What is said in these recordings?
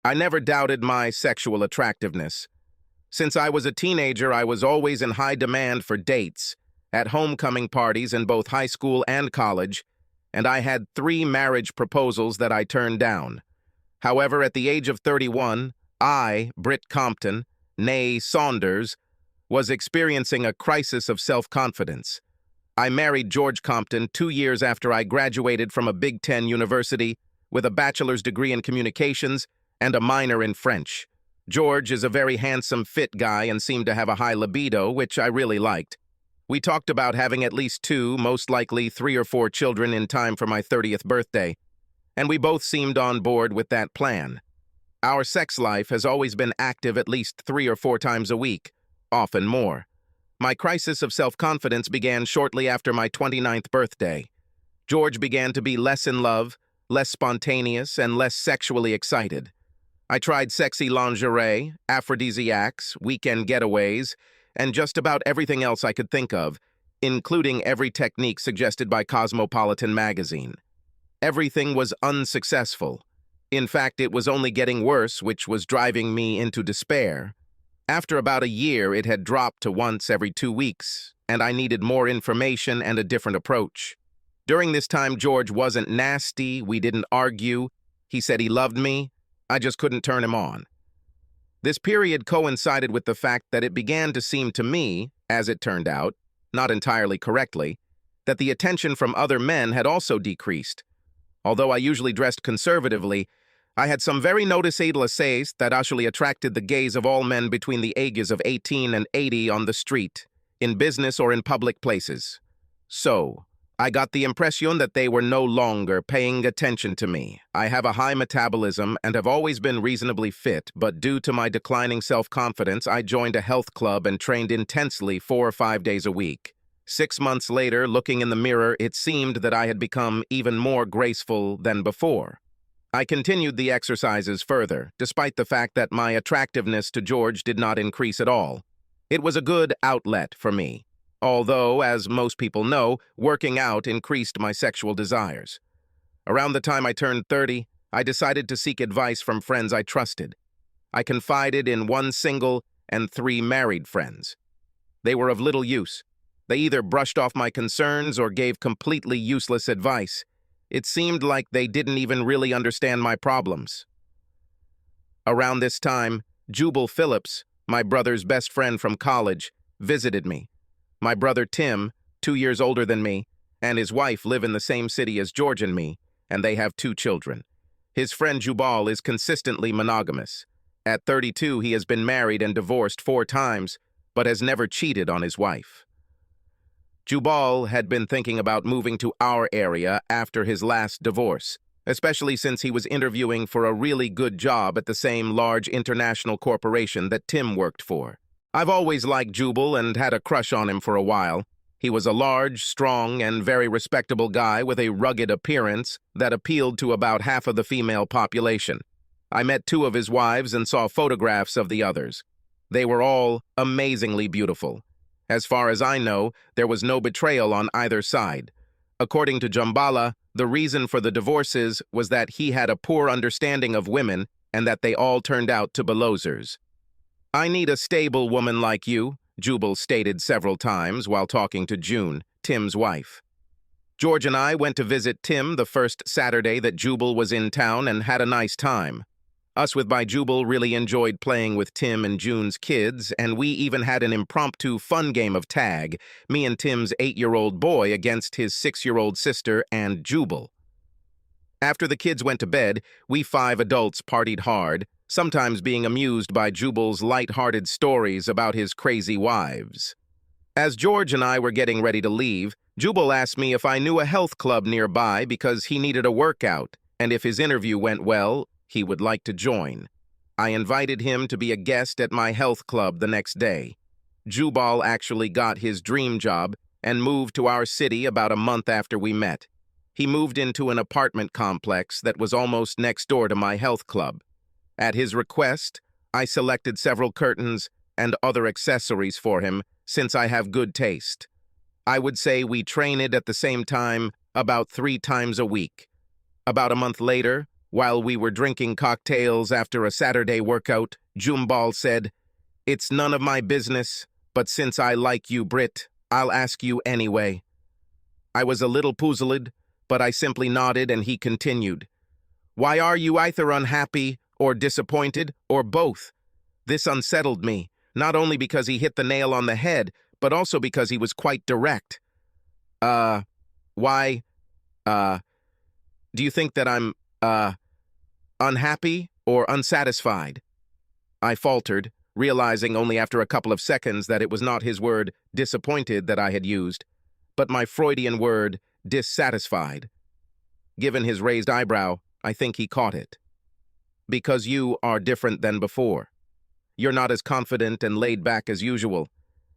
I never doubted my sexual attractiveness. Since I was a teenager, I was always in high demand for dates, at homecoming parties in both high school and college, and I had 3 marriage proposals that I turned down. However, at the age of 31, I, Britt Compton, née Saunders, was experiencing a crisis of self-confidence. I married George Compton 2 years after I graduated from a Big Ten university with a bachelor's degree in communications and a minor in French. George is a very handsome, fit guy and seemed to have a high libido, which I really liked. We talked about having at least 2, most likely 3 or 4 children in time for my 30th birthday, and we both seemed on board with that plan. Our sex life has always been active at least 3 or 4 times a week, often more. My crisis of self-confidence began shortly after my 29th birthday. George began to be less in love, less spontaneous, and less sexually excited. I tried sexy lingerie, aphrodisiacs, weekend getaways, and just about everything else I could think of, including every technique suggested by Cosmopolitan magazine. Everything was unsuccessful. In fact, it was only getting worse, which was driving me into despair. After about a year, it had dropped to once every 2 weeks, and I needed more information and a different approach. During this time, George wasn't nasty, we didn't argue, he said he loved me, I just couldn't turn him on. This period coincided with the fact that it began to seem to me, as it turned out, not entirely correctly, that the attention from other men had also decreased. Although I usually dressed conservatively, I had some very noticeable essays that actually attracted the gaze of all men between the ages of 18 and 80 on the street, in business or in public places. So, I got the impression that they were no longer paying attention to me. I have a high metabolism and have always been reasonably fit, but due to my declining self-confidence, I joined a health club and trained intensely 4 or 5 days a week. 6 months later, looking in the mirror, it seemed that I had become even more graceful than before. I continued the exercises further, despite the fact that my attractiveness to George did not increase at all. It was a good outlet for me. Although, as most people know, working out increased my sexual desires. Around the time I turned 30, I decided to seek advice from friends I trusted. I confided in 1 single and 3 married friends. They were of little use. They either brushed off my concerns or gave completely useless advice. It seemed like they didn't even really understand my problems. Around this time, Jubal Phillips, my brother's best friend from college, visited me. My brother Tim, 2 years older than me, and his wife live in the same city as George and me, and they have 2 children. His friend Jubal is consistently monogamous. At 32, he has been married and divorced 4 times, but has never cheated on his wife. Jubal had been thinking about moving to our area after his last divorce, especially since he was interviewing for a really good job at the same large international corporation that Tim worked for. I've always liked Jubal and had a crush on him for a while. He was a large, strong, and very respectable guy with a rugged appearance that appealed to about half of the female population. I met 2 of his wives and saw photographs of the others. They were all amazingly beautiful. As far as I know, there was no betrayal on either side. According to Jambala, the reason for the divorces was that he had a poor understanding of women and that they all turned out to be losers. I need a stable woman like you, Jubal stated several times while talking to June, Tim's wife. George and I went to visit Tim the first Saturday that Jubal was in town and had a nice time. Us with my Jubal really enjoyed playing with Tim and June's kids, and we even had an impromptu fun game of tag, me and Tim's 8-year-old boy against his 6-year-old sister and Jubal. After the kids went to bed, we 5 adults partied hard, sometimes being amused by Jubal's light-hearted stories about his crazy wives. As George and I were getting ready to leave, Jubal asked me if I knew a health club nearby because he needed a workout, and if his interview went well, he would like to join. I invited him to be a guest at my health club the next day. Jubal actually got his dream job and moved to our city about a month after we met. He moved into an apartment complex that was almost next door to my health club. At his request, I selected several curtains and other accessories for him since I have good taste. I would say we trained at the same time about 3 times a week. About a month later, While we were drinking cocktails after a Saturday workout, Jumbal said, "It's none of my business, but since I like you, Brit, I'll ask you anyway." I was a little puzzled, but I simply nodded and he continued, "Why are you either unhappy or disappointed or both?" This unsettled me, not only because he hit the nail on the head, but also because he was quite direct. Why, do you think that I'm, unhappy or unsatisfied?" I faltered, realizing only after a couple of seconds that it was not his word disappointed that I had used, but my Freudian word dissatisfied. Given his raised eyebrow, I think he caught it. "Because you are different than before. You're not as confident and laid back as usual.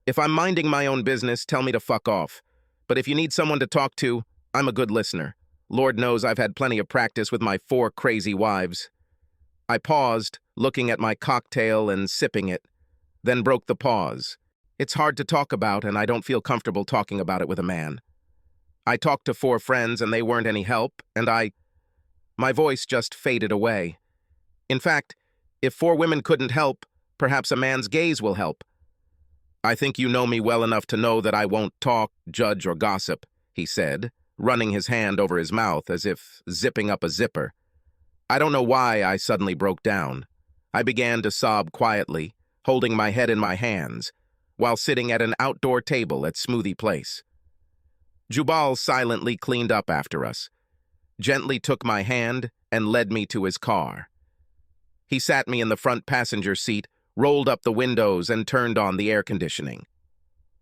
If I'm minding my own business, tell me to fuck off. But if you need someone to talk to, I'm a good listener. Lord knows I've had plenty of practice with my 4 crazy wives." I paused, looking at my cocktail and sipping it, then broke the pause. It's hard to talk about, and I don't feel comfortable talking about it with a man. I talked to 4 friends, and they weren't any help, and my voice just faded away. In fact, if 4 women couldn't help, perhaps a man's gaze will help. "I think you know me well enough to know that I won't talk, judge, or gossip," he said, running his hand over his mouth as if zipping up a zipper. I don't know why I suddenly broke down. I began to sob quietly, holding my head in my hands, while sitting at an outdoor table at Smoothie Place. Jubal silently cleaned up after us, gently took my hand, and led me to his car. He sat me in the front passenger seat, rolled up the windows, and turned on the air conditioning.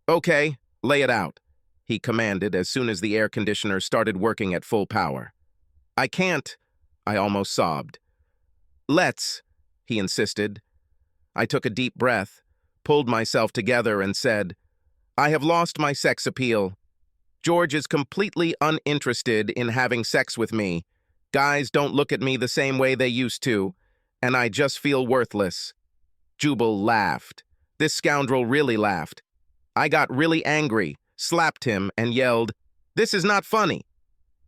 "Okay, lay it out," he commanded as soon as the air conditioner started working at full power. "I can't," I almost sobbed. "Let's," he insisted. I took a deep breath, pulled myself together, and said, "I have lost my sex appeal. George is completely uninterested in having sex with me. Guys don't look at me the same way they used to, and I just feel worthless." Jubal laughed. This scoundrel really laughed. I got really angry, slapped him, and yelled, "This is not funny."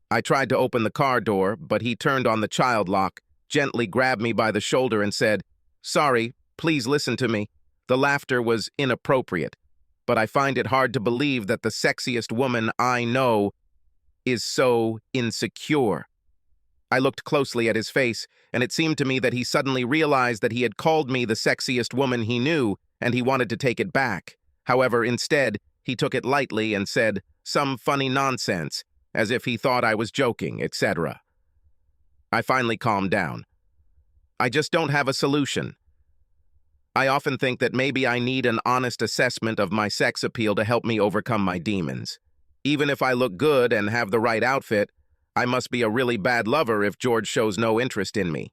I tried to open the car door, but he turned on the child lock, gently grabbed me by the shoulder, and said, "Sorry, please listen to me." The laughter was inappropriate, but I find it hard to believe that the sexiest woman I know is so insecure. I looked closely at his face, and it seemed to me that he suddenly realized that he had called me the sexiest woman he knew, and he wanted to take it back. However, instead, he took it lightly and said some funny nonsense, as if he thought I was joking, etc. I finally calmed down. I just don't have a solution. I often think that maybe I need an honest assessment of my sex appeal to help me overcome my demons. Even if I look good and have the right outfit, I must be a really bad lover if George shows no interest in me.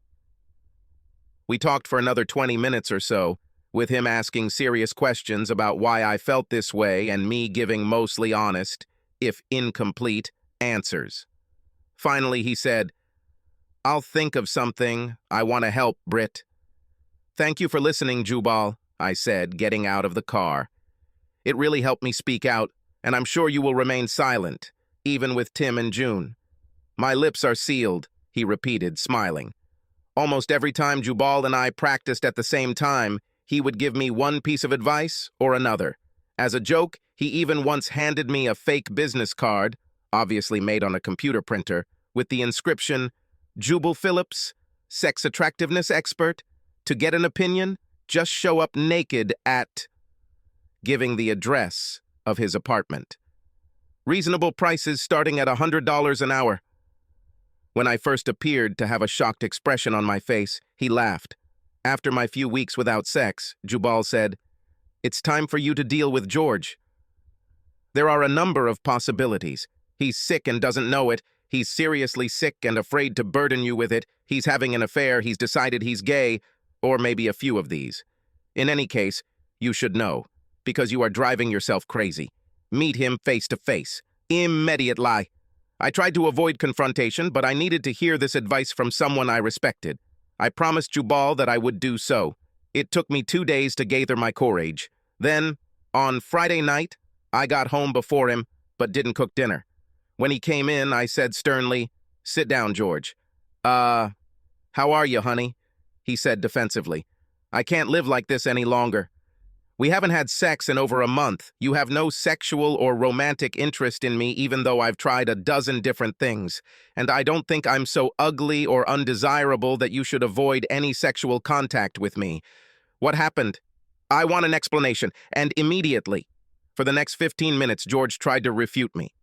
We talked for another 20 minutes or so, with him asking serious questions about why I felt this way and me giving mostly honest, if incomplete, answers. Finally, he said, "I'll think of something. I want to help, Brit." "Thank you for listening, Jubal," I said, getting out of the car. "It really helped me speak out, and I'm sure you will remain silent, even with Tim and June." "My lips are sealed," he repeated, smiling. Almost every time Jubal and I practiced at the same time, he would give me one piece of advice or another. As a joke, he even once handed me a fake business card, obviously made on a computer printer, with the inscription, "Jubal Phillips, sex attractiveness expert. To get an opinion, just show up naked at," giving the address of his apartment. "Reasonable prices starting at $100 an hour." When I first appeared to have a shocked expression on my face, he laughed. After my few weeks without sex, Jubal said, "It's time for you to deal with George. There are a number of possibilities. He's sick and doesn't know it. He's seriously sick and afraid to burden you with it. He's having an affair. He's decided he's gay, or maybe a few of these. In any case, you should know, because you are driving yourself crazy. Meet him face to face. Immediately." I tried to avoid confrontation, but I needed to hear this advice from someone I respected. I promised Jubal that I would do so. It took me 2 days to gather my courage. Then, on Friday night, I got home before him, but didn't cook dinner. When he came in, I said sternly, "Sit down, George." "How are you, honey?" he said defensively. "I can't live like this any longer. We haven't had sex in over a month. You have no sexual or romantic interest in me even though I've tried a dozen different things. And I don't think I'm so ugly or undesirable that you should avoid any sexual contact with me. What happened? I want an explanation, and immediately." For the next 15 minutes, George tried to refute me.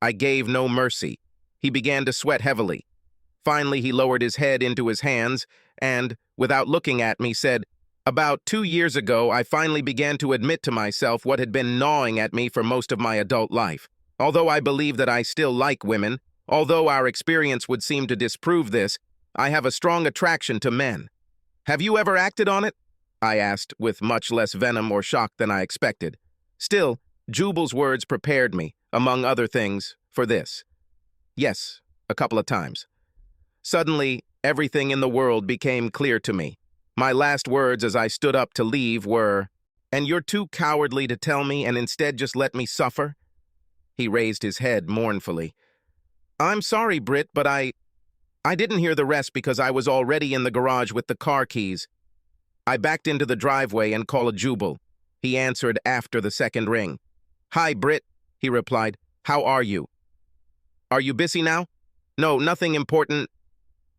I gave no mercy. He began to sweat heavily. Finally, he lowered his head into his hands and, without looking at me, said, "About 2 years ago, I finally began to admit to myself what had been gnawing at me for most of my adult life. Although I believe that I still like women, although our experience would seem to disprove this, I have a strong attraction to men. Have you ever acted on it?" I asked, with much less venom or shock than I expected. Still, Jubal's words prepared me, among other things, for this. "Yes, a couple of times." Suddenly, everything in the world became clear to me. My last words as I stood up to leave were, "And you're too cowardly to tell me and instead just let me suffer?" He raised his head mournfully. "I'm sorry, Britt, but I didn't hear the rest because I was already in the garage with the car keys." I backed into the driveway and called Jubal. He answered after the second ring. "Hi, Britt," he replied. "How are you?" "Are you busy now?" "No, nothing important."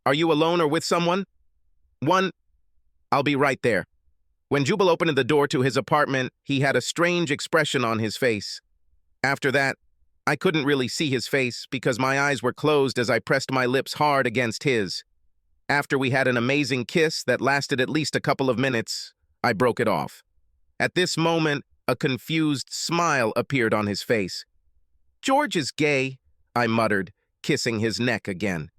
"Are you alone or with someone?" "One." "I'll be right there." When Jubal opened the door to his apartment, he had a strange expression on his face. After that, I couldn't really see his face because my eyes were closed as I pressed my lips hard against his. After we had an amazing kiss that lasted at least a couple of minutes, I broke it off. At this moment, a confused smile appeared on his face. "George is gay," I muttered, kissing his neck again.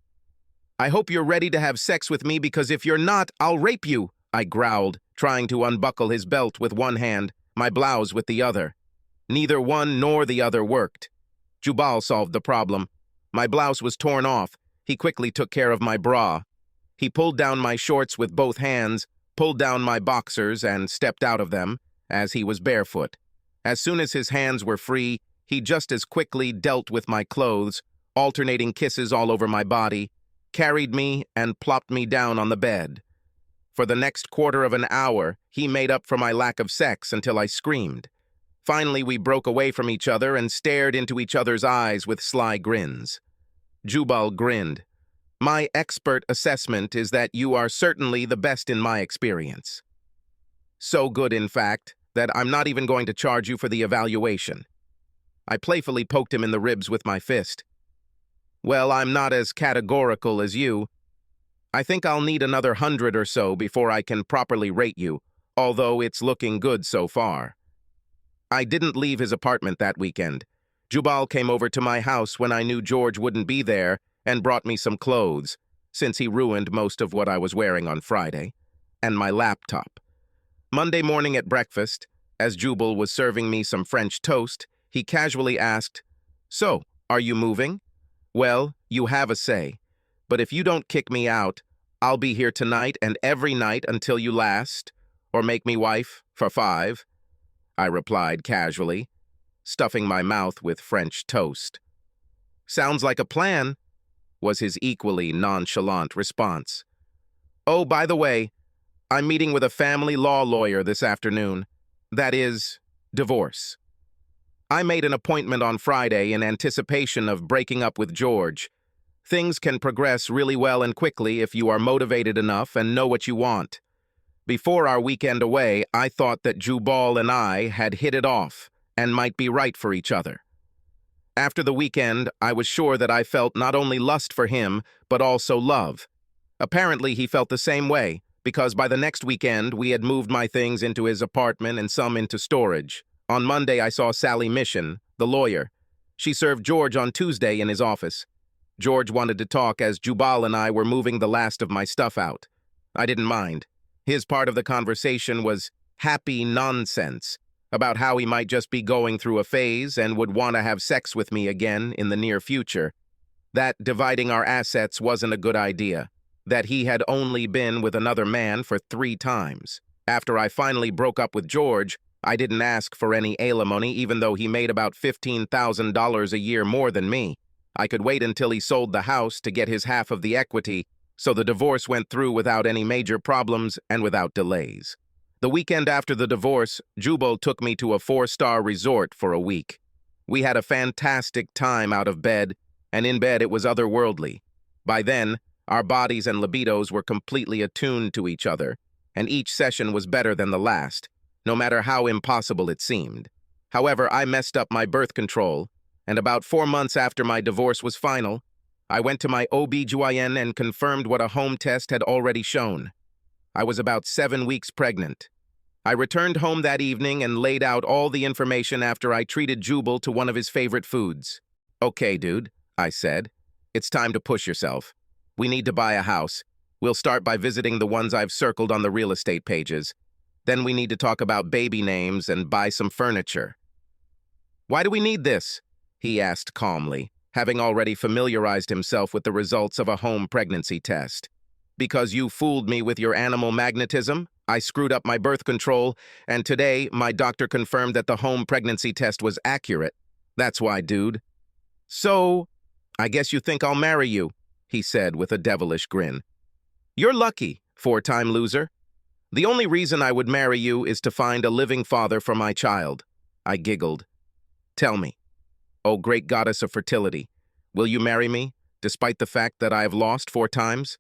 "I hope you're ready to have sex with me because if you're not, I'll rape you," I growled, trying to unbuckle his belt with one hand, my blouse with the other. Neither one nor the other worked. Jubal solved the problem. My blouse was torn off. He quickly took care of my bra. He pulled down my shorts with both hands, pulled down my boxers, and stepped out of them, as he was barefoot. As soon as his hands were free, he just as quickly dealt with my clothes, alternating kisses all over my body, carried me, and plopped me down on the bed. For the next quarter of an hour, he made up for my lack of sex until I screamed. Finally, we broke away from each other and stared into each other's eyes with sly grins. Jubal grinned. "My expert assessment is that you are certainly the best in my experience. So good, in fact, that I'm not even going to charge you for the evaluation." I playfully poked him in the ribs with my fist. "Well, I'm not as categorical as you. I think I'll need another 100 or so before I can properly rate you, although it's looking good so far." I didn't leave his apartment that weekend. Jubal came over to my house when I knew George wouldn't be there and brought me some clothes, since he ruined most of what I was wearing on Friday, and my laptop. Monday morning at breakfast, as Jubal was serving me some French toast, he casually asked, "So, are you moving? Well, you have a say. But if you don't kick me out, I'll be here tonight and every night until you last, or make me wife for 5. I replied casually, stuffing my mouth with French toast. "Sounds like a plan," was his equally nonchalant response. "Oh, by the way, I'm meeting with a family law lawyer this afternoon. That is, divorce. I made an appointment on Friday in anticipation of breaking up with George. Things can progress really well and quickly if you are motivated enough and know what you want. Before our weekend away, I thought that Jubal and I had hit it off and might be right for each other. After the weekend, I was sure that I felt not only lust for him, but also love. Apparently, he felt the same way, because by the next weekend, we had moved my things into his apartment and some into storage. On Monday, I saw Sally Mission, the lawyer. She served George on Tuesday in his office. George wanted to talk as Jubal and I were moving the last of my stuff out. I didn't mind. His part of the conversation was happy nonsense about how he might just be going through a phase and would want to have sex with me again in the near future. That dividing our assets wasn't a good idea. That he had only been with another man for 3 times. After I finally broke up with George, I didn't ask for any alimony even though he made about $15,000 a year more than me. I could wait until he sold the house to get his half of the equity, So the divorce went through without any major problems and without delays. The weekend after the divorce, Jubal took me to a 4-star resort for a week. We had a fantastic time out of bed, and in bed it was otherworldly. By then, our bodies and libidos were completely attuned to each other, and each session was better than the last, no matter how impossible it seemed. However, I messed up my birth control, and about 4 months after my divorce was final, I went to my OB/GYN and confirmed what a home test had already shown. I was about 7 weeks pregnant. I returned home that evening and laid out all the information after I treated Jubal to one of his favorite foods. "Okay, dude," I said. "It's time to push yourself. We need to buy a house. We'll start by visiting the ones I've circled on the real estate pages. Then we need to talk about baby names and buy some furniture." "Why do we need this?" he asked calmly, having already familiarized himself with the results of a home pregnancy test. "Because you fooled me with your animal magnetism? I screwed up my birth control, and today my doctor confirmed that the home pregnancy test was accurate. That's why, dude." "So, I guess you think I'll marry you," he said with a devilish grin. "You're lucky, 4-time loser. The only reason I would marry you is to find a living father for my child." I giggled. "Tell me, oh great goddess of fertility, will you marry me, despite the fact that I have lost 4 times?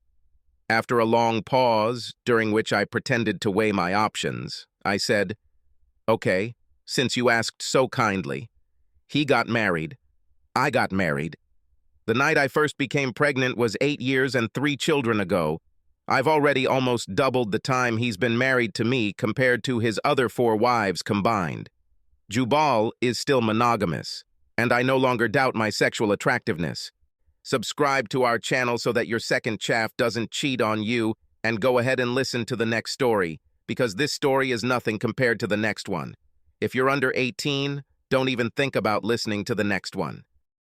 After a long pause, during which I pretended to weigh my options, I said, "Okay, since you asked so kindly." He got married. I got married. The night I first became pregnant was 8 years and 3 children ago. I've already almost doubled the time he's been married to me compared to his other 4 wives combined. Jubal is still monogamous, and I no longer doubt my sexual attractiveness. Subscribe to our channel so that your second chaff doesn't cheat on you, and go ahead and listen to the next story, because this story is nothing compared to the next one. If you're under 18, don't even think about listening to the next one.